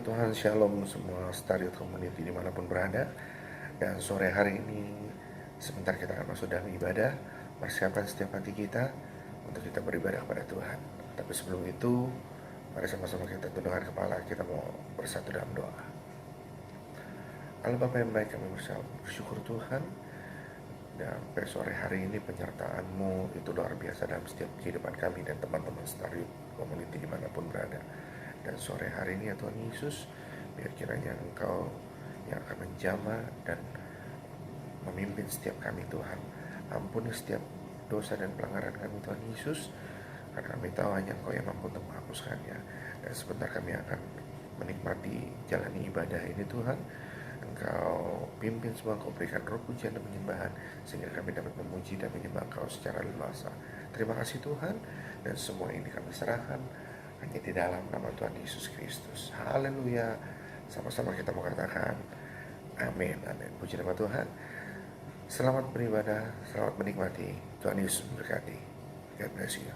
Tuhan, Shalom semua Stereo Community dimanapun berada. Dan sore hari ini sebentar kita akan masuk dalam ibadah, persiapkan setiap hati kita untuk kita beribadah kepada Tuhan. Tapi sebelum itu, mari sama-sama kita tundukkan kepala, kita mau bersatu dalam doa. Allah Bapa yang baik, kami bersyukur Tuhan, dan pada sore hari ini penyertaan-Mu itu luar biasa dalam setiap kehidupan kami dan teman-teman Stereo Community dimanapun berada. Dan sore hari ini ya Tuhan Yesus, biar kiranya Engkau yang akan menjamah dan memimpin setiap kami Tuhan. Ampuni setiap dosa dan pelanggaran kami Tuhan Yesus, karena kami tahu hanya Engkau yang mampu untuk menghapuskannya. Dan sebentar kami akan menikmati jalani ibadah ini Tuhan. Engkau pimpin semua, Engkau berikan roh pujian dan penyembahan, sehingga kami dapat memuji dan menyembah Engkau secara leluasa. Terima kasih Tuhan, dan semua ini kami serahkan hanya di dalam nama Tuhan Yesus Kristus. Haleluya. Sama-sama kita mau katakan amin, amin. Puji nama Tuhan. Selamat beribadah, selamat menikmati. Tuhan Yesus memberkati. God bless you.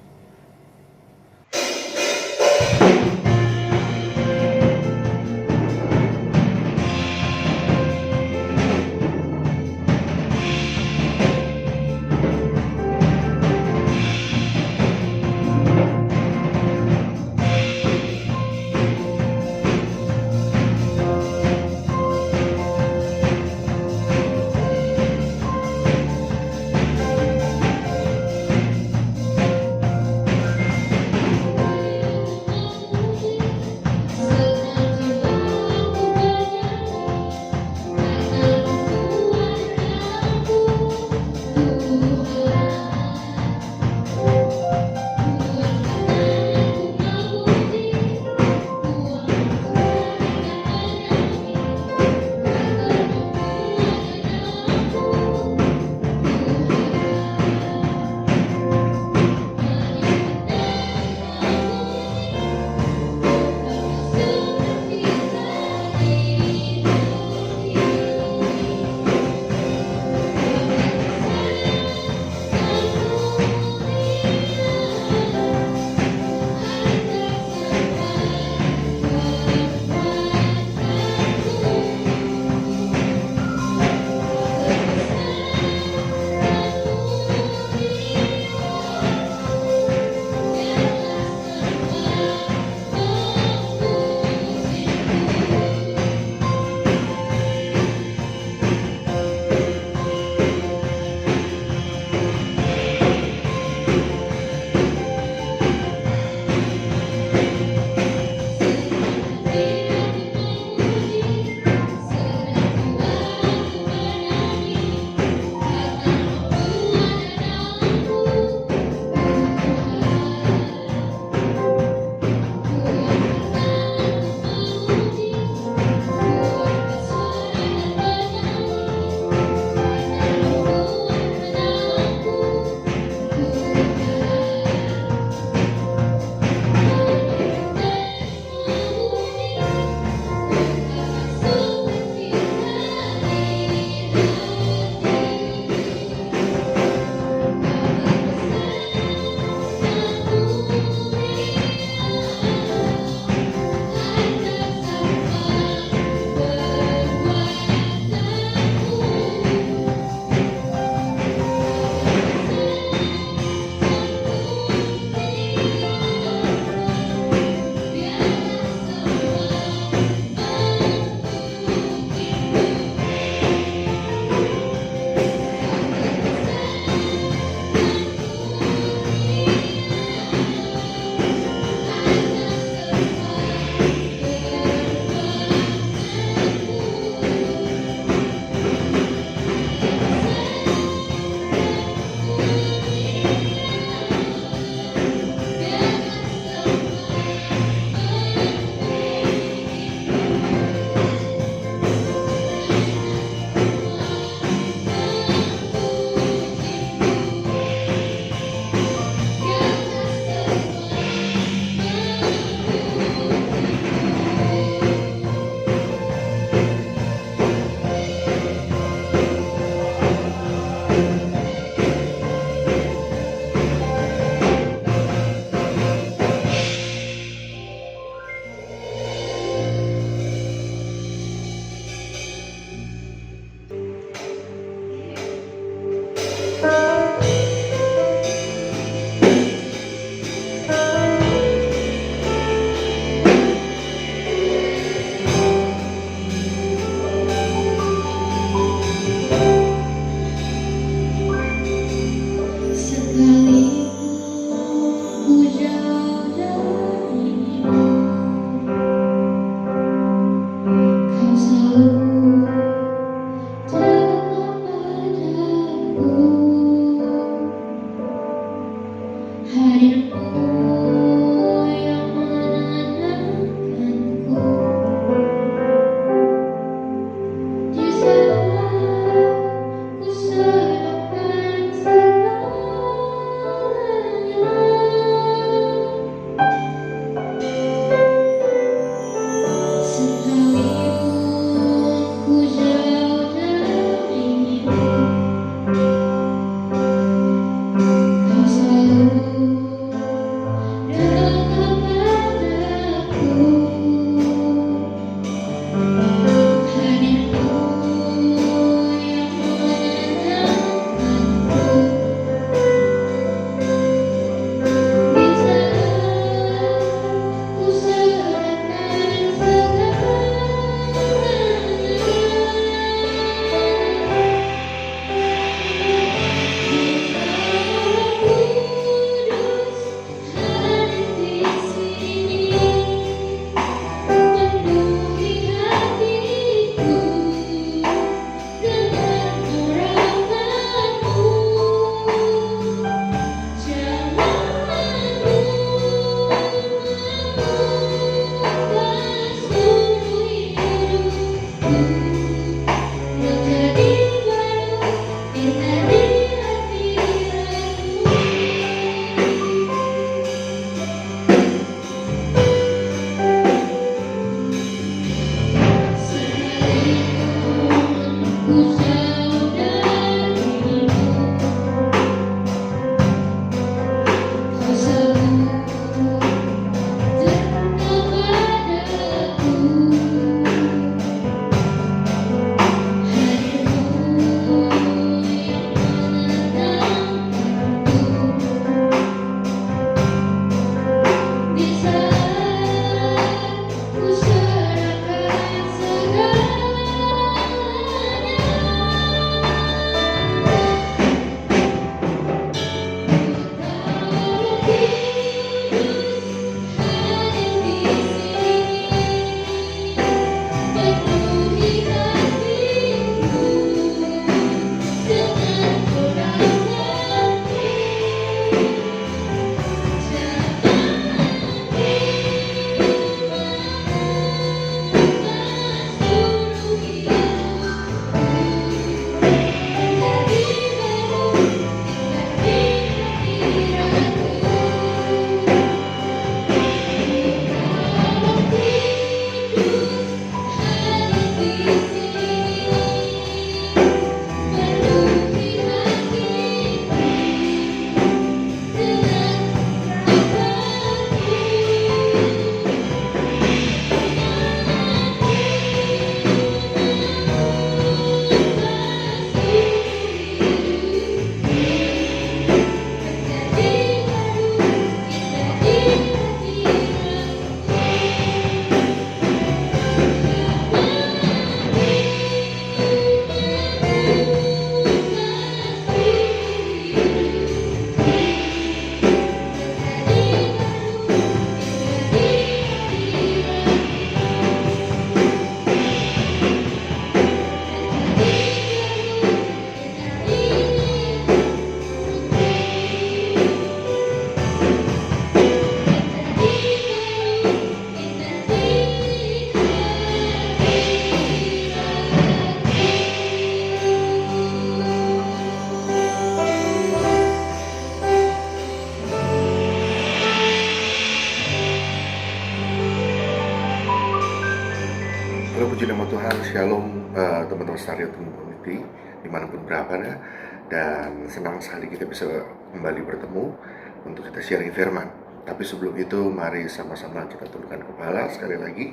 Puji nama Tuhan, Shalom teman-teman Stereo Community dimanapun berada, dan senang sekali kita bisa kembali bertemu untuk kita sharing firman. Tapi sebelum itu mari sama-sama kita tundukkan kepala. Sekali lagi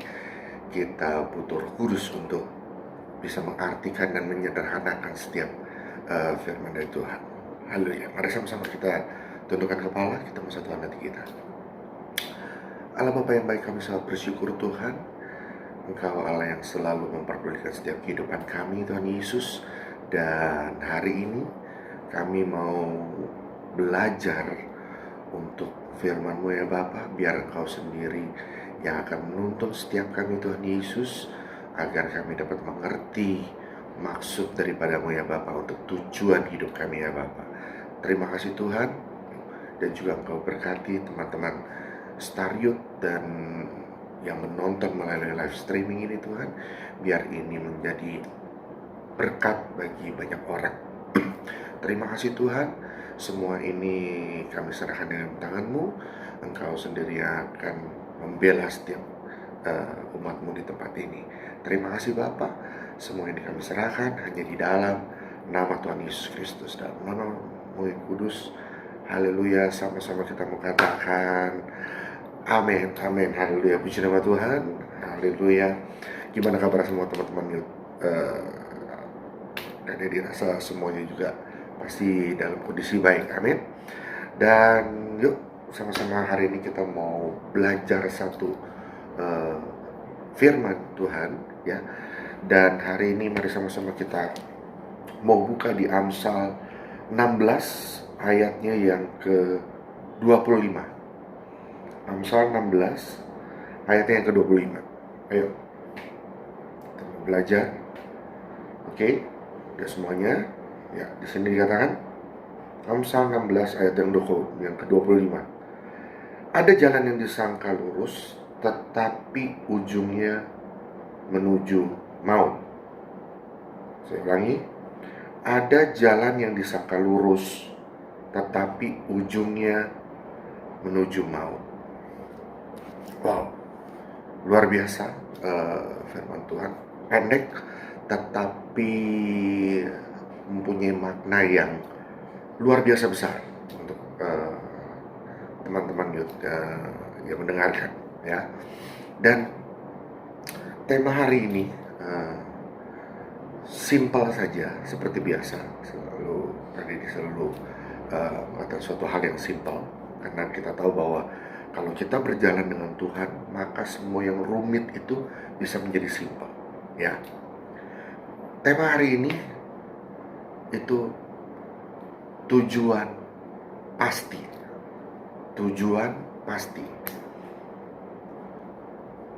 kita butuh Roh Kudus untuk bisa mengartikan dan menyederhanakan setiap firman dari Tuhan. Haleluya. Mari sama-sama kita tundukkan kepala, kita bersatukan hati kita. Allah Bapa yang baik, kami sangat bersyukur Tuhan, Engkau Allah yang selalu memperdulikan setiap kehidupan kami, Tuhan Yesus. Dan hari ini kami mau belajar untuk firman-Mu ya Bapa. Biar Engkau sendiri yang akan menuntun setiap kami, Tuhan Yesus, agar kami dapat mengerti maksud daripada-Mu ya Bapa, untuk tujuan hidup kami ya Bapa. Terima kasih Tuhan. Dan juga Engkau berkati teman-teman Stereo dan yang menonton melalui live streaming ini Tuhan, biar ini menjadi berkat bagi banyak orang. Terima kasih Tuhan, semua ini kami serahkan dalam tangan-Mu. Engkau sendiri akan membela setiap umat-Mu di tempat ini. Terima kasih Bapa, semua ini kami serahkan hanya di dalam nama Tuhan Yesus Kristus, dalam nama-Mu yang kudus. Haleluya. Sama-sama kita mau katakan amin, amin, haleluya, puji nama Tuhan, haleluya. Gimana kabar semua teman-teman yuk? Dan yang dirasa semuanya juga pasti dalam kondisi baik, amin. Dan yuk sama-sama hari ini kita mau belajar satu firman Tuhan ya. Dan hari ini mari sama-sama kita mau buka di Amsal 16 ayatnya yang ke-25. Amsal 16 ayatnya yang ke-25. Ayo kita mau belajar. Oke, udah semuanya. Ya, di sini dikatakan Amsal 16 ayat yang ke-25. Ada jalan yang disangka lurus, tetapi ujungnya menuju maut. Saya ulangi, ada jalan yang disangka lurus, tetapi ujungnya menuju maut. Wow, luar biasa firman Tuhan. Pendek, tetapi mempunyai makna yang luar biasa besar untuk teman-teman yang mendengarkan, ya. Dan tema hari ini simpel saja, seperti biasa. Selalu mengatakan suatu hal yang simpel, karena kita tahu bahwa kalau kita berjalan dengan Tuhan, maka semua yang rumit itu bisa menjadi simpel, ya. Tema hari ini itu tujuan pasti. Tujuan pasti.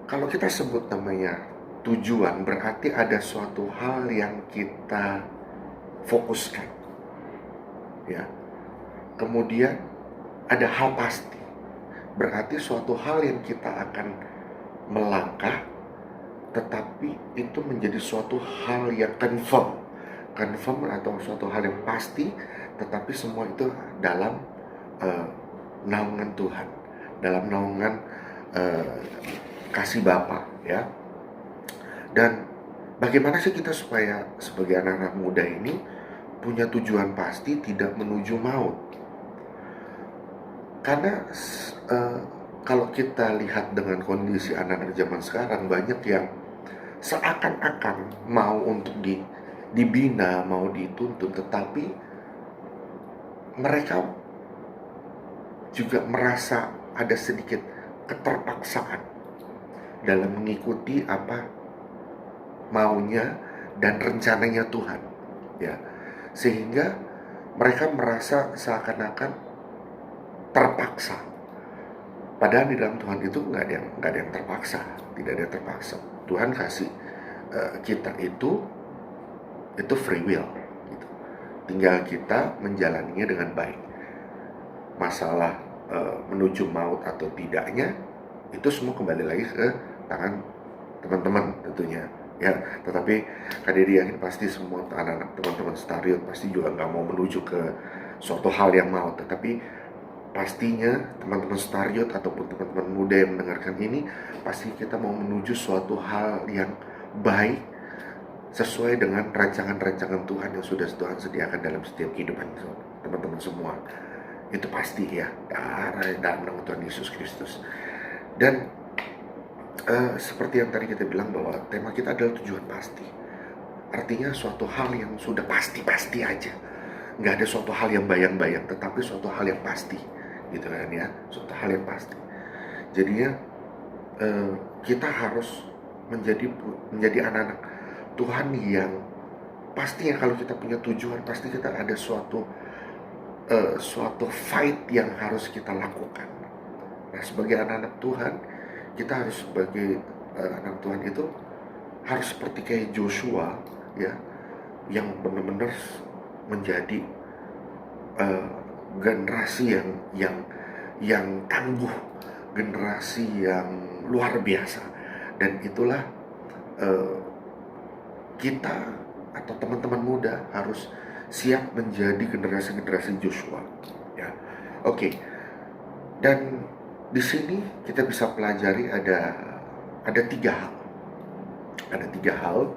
Kalau kita sebut namanya tujuan, berarti ada suatu hal yang kita fokuskan, ya. Kemudian ada hal pasti, berarti suatu hal yang kita akan melangkah, tetapi itu menjadi suatu hal yang confirm atau suatu hal yang pasti, tetapi semua itu dalam naungan Tuhan, dalam naungan kasih Bapa, ya. Dan bagaimana sih kita supaya sebagai anak-anak muda ini punya tujuan pasti, tidak menuju maut? Karena kalau kita lihat dengan kondisi anak-anak zaman sekarang, banyak yang seakan-akan mau untuk dibina, mau dituntut, tetapi mereka juga merasa ada sedikit keterpaksaan dalam mengikuti apa maunya dan rencananya Tuhan, ya. Sehingga mereka merasa seakan-akan terpaksa. Padahal di dalam Tuhan itu nggak ada yang terpaksa, tidak ada yang terpaksa. Tuhan kasih kita itu free will, gitu. Tinggal kita menjalaninya dengan baik. Masalah menuju maut atau tidaknya itu semua kembali lagi ke tangan teman-teman tentunya, ya. Tetapi Kadiri yakin pasti semua anak-anak teman-teman Stariot pasti juga nggak mau menuju ke suatu hal yang maut, tetapi pastinya teman-teman Stariot ataupun teman-teman muda yang mendengarkan ini, pasti kita mau menuju suatu hal yang baik sesuai dengan rancangan-rancangan Tuhan yang sudah Tuhan sediakan dalam setiap kehidupan teman-teman semua. Itu pasti, ya, dalam nama Tuhan Yesus Kristus. Dan seperti yang tadi kita bilang bahwa tema kita adalah tujuan pasti. Artinya suatu hal yang sudah pasti-pasti aja. Nggak ada suatu hal yang bayang-bayang, tetapi suatu hal yang pasti, gitu kan, ya. Suatu hal yang pasti. Jadinya kita harus menjadi anak-anak Tuhan yang pastinya kalau kita punya tujuan, pasti kita ada suatu fight yang harus kita lakukan. Nah, sebagai anak-anak Tuhan, kita harus sebagai anak Tuhan itu harus seperti kayak Joshua, ya, yang benar-benar menjadi generasi yang tangguh, generasi yang luar biasa. Dan itulah kita atau teman-teman muda harus siap menjadi generasi-generasi Joshua, ya. Oke. Dan di sini kita bisa pelajari ada 3 hal. Ada 3 hal.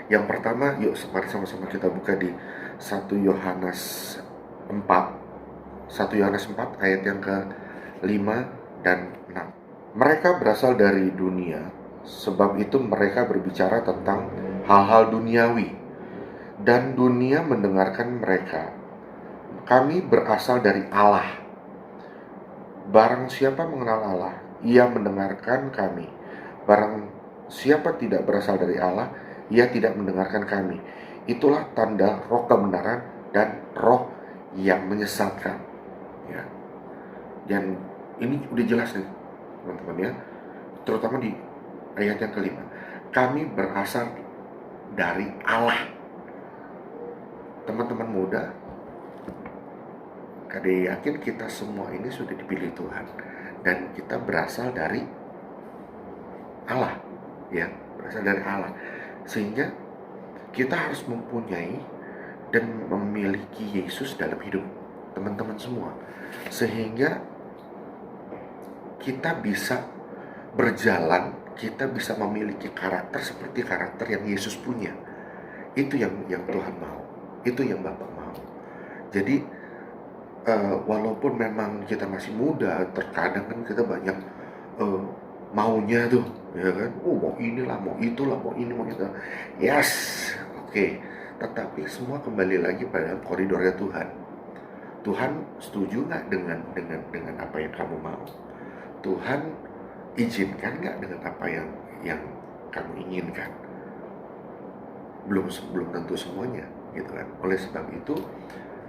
Yang pertama, yuk mari sama-sama kita buka di 1 Yohanes 4. 1 Yohanes 4 ayat yang ke-5 dan 6. Mereka berasal dari dunia, sebab itu mereka berbicara tentang hal-hal duniawi, dan dunia mendengarkan mereka. Kami berasal dari Allah. Barang siapa mengenal Allah, ia mendengarkan kami. Barang siapa tidak berasal dari Allah, ia tidak mendengarkan kami. Itulah tanda roh kebenaran dan roh yang menyesatkan, ya. Dan ini udah jelas nih, teman-teman, ya. Terutama di ayat yang ke-5. Kami berasal dari Allah. Teman-teman muda, Kadek yakin kita semua ini sudah dipilih Tuhan, dan kita berasal dari Allah, ya, berasal dari Allah. Sehingga Kita harus mempunyai dan memiliki Yesus dalam hidup teman-teman semua, sehingga kita bisa berjalan, kita bisa memiliki karakter seperti karakter yang Yesus punya. Itu yang Tuhan mau, itu yang Bapak mau. Jadi walaupun memang kita masih muda, terkadang kan kita banyak maunya tuh, ya kan? Mau inilah, mau itulah, mau ini, mau itu. Yes, oke. Tetapi semua kembali lagi pada koridornya Tuhan. Tuhan setuju nggak dengan apa yang kamu mau? Tuhan izinkan nggak dengan apa yang kamu inginkan? Belum tentu semuanya, gitu kan? Oleh sebab itu,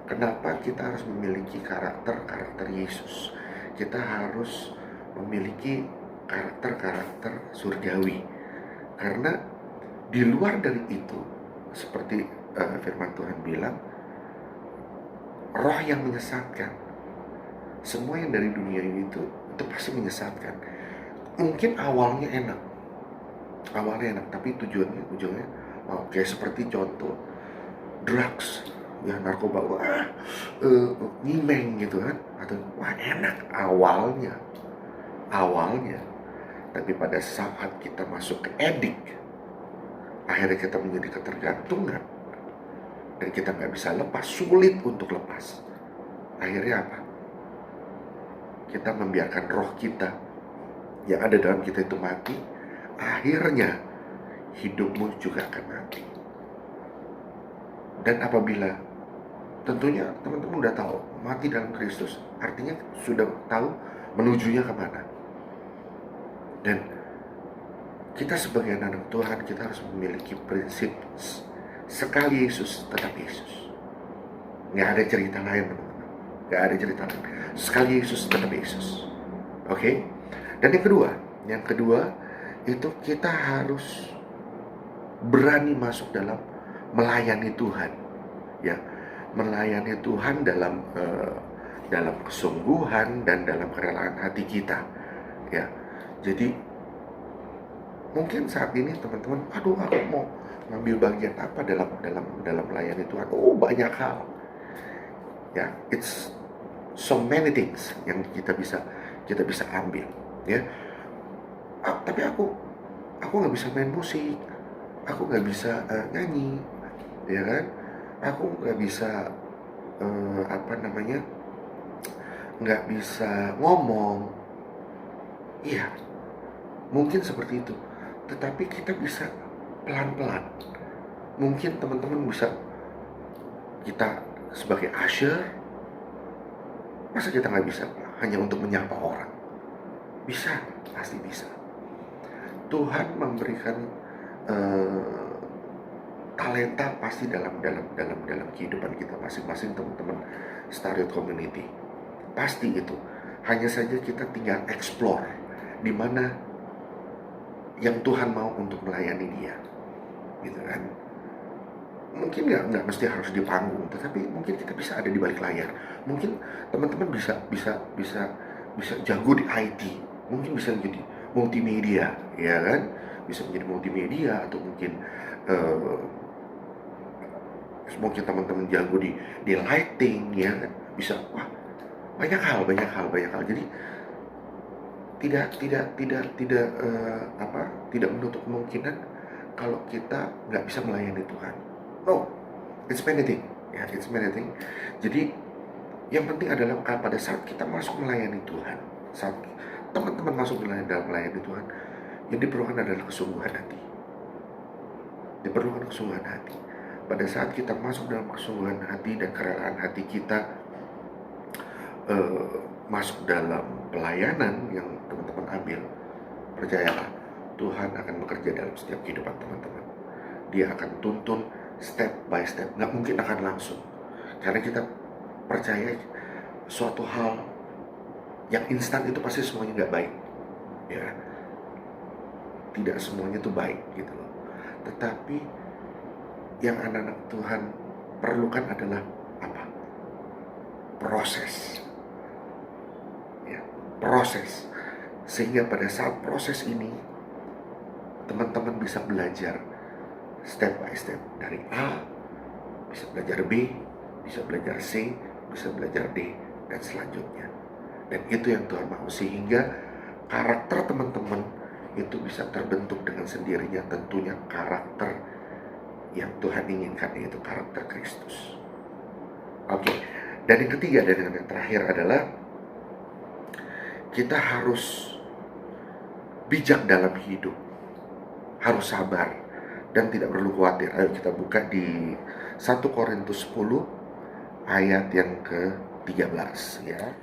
kenapa kita harus memiliki karakter Yesus? Kita harus memiliki karakter surgawi. Karena di luar dari itu, seperti firman Tuhan bilang, roh yang menyesatkan. Semua yang dari dunia ini itu pasti menyesatkan. Mungkin awalnya enak, tapi ujungnya kayak seperti contoh drugs, ya, narkoba, wah nyimeng gitu kan, atau wah enak awalnya, tapi pada saat kita masuk ke edik, akhirnya kita menjadi ketergantungan dan kita nggak bisa lepas, sulit untuk lepas. Akhirnya apa? Kita membiarkan roh kita yang ada dalam kita itu mati. Akhirnya hidupmu juga akan mati. Dan apabila, tentunya teman-teman udah tahu, mati dalam Kristus artinya sudah tahu menujunya kemana. Dan kita sebagai anak Tuhan, kita harus memiliki prinsip sekali Yesus tetap Yesus. Nggak ada cerita lain, teman-teman. Nggak ada cerita lain. Sekali Yesus tetap Yesus. Oke? Dan yang kedua itu kita harus berani masuk dalam melayani Tuhan, ya, melayani Tuhan dalam kesungguhan dan dalam kerelaan hati kita, ya. Jadi mungkin saat ini teman-teman, aduh, aku mau ngambil bagian apa dalam melayani Tuhan? Oh, banyak hal, ya. It's so many things yang kita bisa ambil, ya. Tapi aku nggak bisa main musik, aku nggak bisa nyanyi, ya kan? Aku nggak bisa nggak bisa ngomong. Iya, mungkin seperti itu. Tetapi kita bisa pelan-pelan. Mungkin teman-teman bisa, kita sebagai usher, masa kita nggak bisa hanya untuk menyapa orang? Bisa, pasti bisa. Tuhan memberikan talenta pasti dalam kehidupan kita masing-masing, teman-teman Stariot Community. Pasti itu. Hanya saja kita tinggal explore di mana yang Tuhan mau untuk melayani Dia, gitu kan? Mungkin nggak mesti harus di panggung, tetapi mungkin kita bisa ada di balik layar. Mungkin teman-teman bisa jago di IT, mungkin bisa menjadi multimedia, ya kan? Bisa menjadi multimedia, atau mungkin teman-teman jago di lighting, ya kan? Bisa, wah, banyak hal. Jadi tidak menutup kemungkinan kalau kita nggak bisa melayani Tuhan. No, it's many things, ya, it's many things. Jadi yang penting adalah pada saat kita masuk melayani Tuhan, saat teman-teman masuk dalam melayani Tuhan, yang diperlukan adalah kesungguhan hati. Pada saat kita masuk dalam kesungguhan hati dan kerelaan hati kita, masuk dalam pelayanan yang teman-teman ambil, percayalah, Tuhan akan bekerja dalam setiap kehidupan teman-teman. Dia akan tuntun step by step, nggak mungkin akan langsung, karena kita percaya suatu hal yang instan itu pasti semuanya nggak baik, ya. Tidak semuanya itu baik, gitu loh. Tetapi yang anak-anak Tuhan perlukan adalah apa? Proses, ya, proses. Sehingga pada saat proses ini, teman-teman bisa belajar step by step. Dari A, bisa belajar B, bisa belajar C, bisa belajar D, dan selanjutnya. Dan itu yang Tuhan mau, sehingga karakter teman-teman itu bisa terbentuk dengan sendirinya, tentunya karakter yang Tuhan inginkan, yaitu karakter Kristus. Oke, dan yang ketiga dan yang terakhir adalah kita harus bijak dalam hidup, harus sabar dan tidak perlu khawatir. Ayo kita buka di 1 Korintus 10 ayat yang ke-13 ya.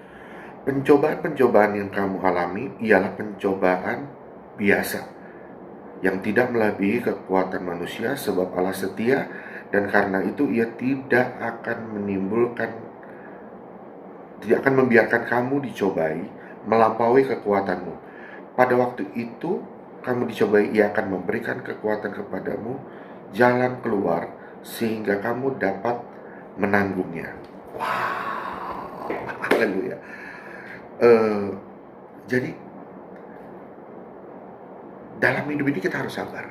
Pencobaan-pencobaan yang kamu alami ialah pencobaan biasa yang tidak melebihi kekuatan manusia, sebab Allah setia dan karena itu Ia tidak akan membiarkan kamu dicobai melampaui kekuatanmu. Pada waktu itu kamu dicobai, Ia akan memberikan kekuatan kepadamu, jalan keluar, sehingga kamu dapat menanggungnya. Wow, haleluya. Jadi dalam hidup ini kita harus sabar.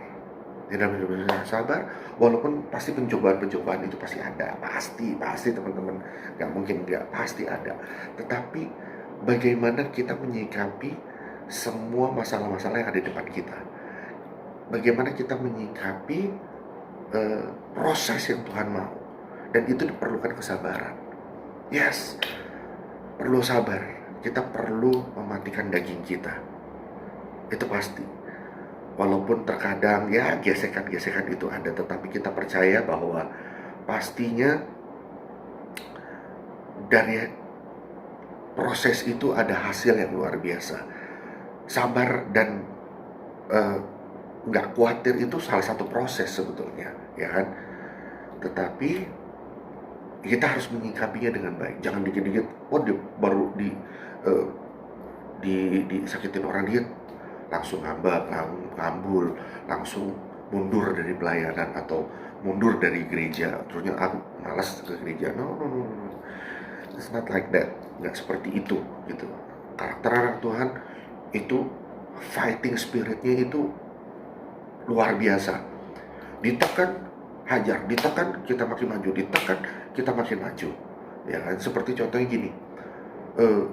Dalam hidup ini kita harus sabar, walaupun pasti pencobaan-pencobaan itu pasti ada, pasti teman-teman, nggak mungkin nggak, pasti ada. Tetapi bagaimana kita menyikapi semua masalah-masalah yang ada di depan kita? Bagaimana kita menyikapi proses yang Tuhan mau? Dan itu diperlukan kesabaran. Yes, perlu sabar. Kita perlu mematikan daging kita. Itu pasti. Walaupun terkadang ya gesekan-gesekan itu ada, tetapi kita percaya bahwa pastinya dari proses itu ada hasil yang luar biasa. Sabar dan nggak khawatir itu salah satu proses sebetulnya, ya kan? Tetapi kita harus menyikapinya dengan baik. Jangan dikit-dikit, baru disakitin orang dikit langsung ngambul, langsung mundur dari pelayanan atau mundur dari gereja. Terusnya aku malas ke gereja. No. It's not like that. Nggak seperti itu gitu. Karakter anak Tuhan itu fighting spiritnya itu luar biasa. Ditekan, hajar, ditekan kita makin maju, ditekan kita makin maju. Ya kan? Seperti contohnya gini.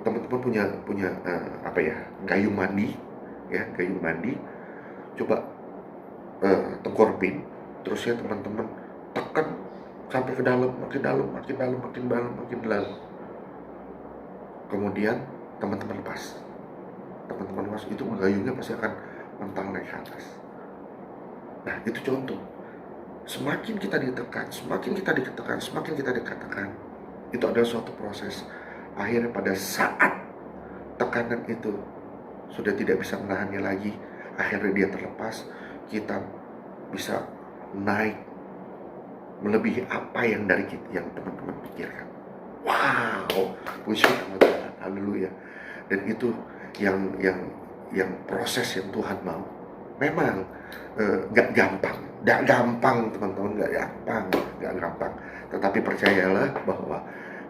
Teman-teman punya gayung mandi. Ya, gayung mandi, coba tengkorpin, terus ya teman-teman tekan sampai ke dalam, makin dalam. Kemudian teman-teman lepas, itu gayungnya pasti akan mental naik ke atas. Nah, itu contoh. Semakin kita ditekan, semakin kita ditekan, itu adalah suatu proses. Akhirnya pada saat tekanan itu sudah tidak bisa menahannya lagi, akhirnya dia terlepas, kita bisa naik melebihi apa yang teman-teman pikirkan. Wow, puji nama Tuhan, haleluya. Dan itu yang proses yang Tuhan mau. Memang gak gampang teman-teman, gak gampang. Tetapi percayalah bahwa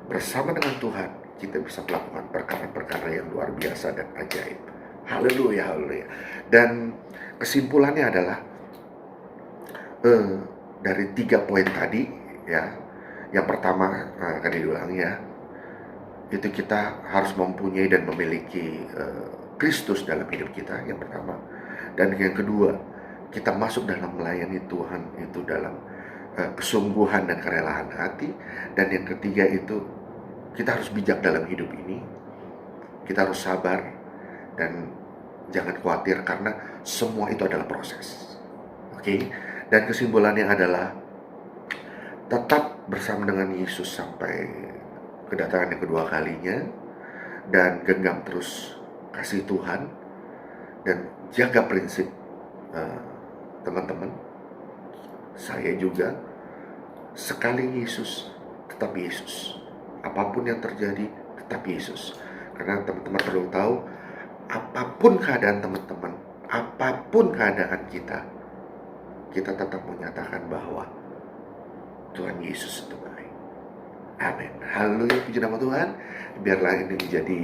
bersama dengan Tuhan kita bisa melakukan perkara-perkara yang luar biasa dan ajaib. Haleluya. Dan kesimpulannya adalah dari 3 poin tadi ya. Yang pertama akan diulang ya, itu kita harus mempunyai dan memiliki Kristus dalam hidup kita, yang pertama. Dan yang kedua, kita masuk dalam melayani Tuhan itu dalam kesungguhan dan kerelaan hati. Dan yang ketiga itu kita harus bijak dalam hidup ini. Kita harus sabar dan jangan khawatir, karena semua itu adalah proses. Oke? Dan kesimpulannya adalah tetap bersama dengan Yesus sampai kedatangan yang kedua kalinya, dan genggam terus kasih Tuhan, dan jaga prinsip teman-teman. Saya juga, sekali Yesus tetap Yesus, apapun yang terjadi tetap Yesus. Karena teman-teman perlu tahu, apapun keadaan teman-teman, apapun keadaan kita tetap menyatakan bahwa Tuhan Yesus itu baik. Amin. Haleluya, puji nama Tuhan. Biarlah ini menjadi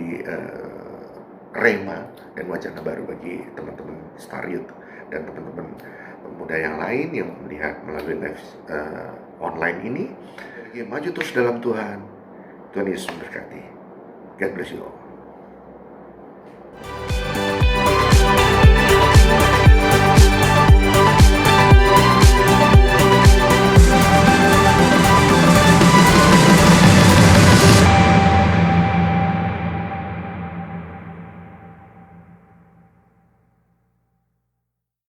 rema dan wacana baru bagi teman-teman Star Youth dan teman-teman pemuda yang lain yang melihat melalui live online ini. Maju terus dalam Tuhan. Tuhan Yesus memberkati. God bless you all.